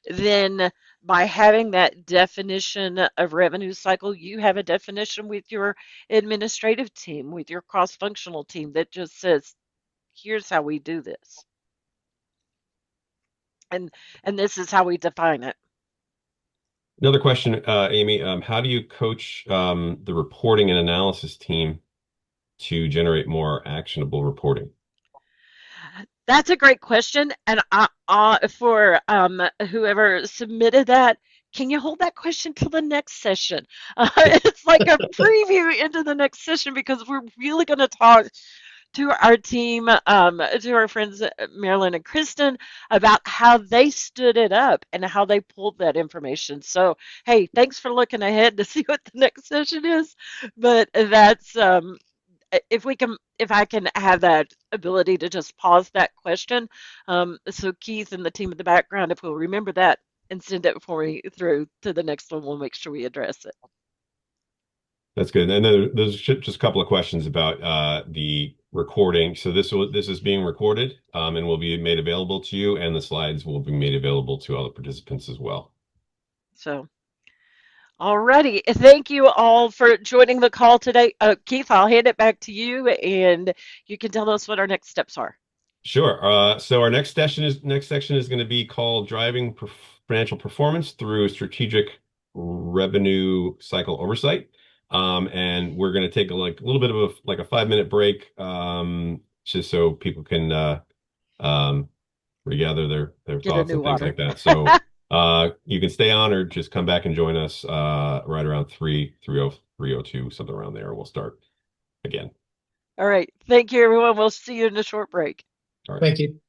Then by having that definition of revenue cycle, you have a definition with your administrative team, with your cross-functional team that just says, here's how we do this. And and this is how we define it. Another question, Amy, how do you coach the reporting and analysis team to generate more actionable reporting? That's a great question. And for whoever submitted that, can you hold that question till the next session? It's like a preview into the next session because we're really going to talk to our team, to our friends Marilyn and Kristen, about how they stood it up and how they pulled that information. So, hey, thanks for looking ahead to see what the next session is. But that's if I can have that ability to just pause that question, so Keith and the team in the background, if we'll remember that and send it for me through to the next one, we'll make sure we address it. That's good. And then there's just a couple of questions about the recording. So this is being recorded and will be made available to you, and the slides will be made available to other participants as well. So, alrighty, thank you all for joining the call today. Keith, I'll hand it back to you, and you can tell us what our next steps are. Sure. So our next section is going to be called Driving Financial Performance Through Strategic Revenue Cycle Oversight. And we're going to take a little bit of a 5-minute break, just so people can regather their Get a thoughts new and things water. like that. So you can stay on or just come back and join us right around 3:02, something around there. We'll start again. All right, thank you, everyone. We'll see you in a short break. All right. Thank you.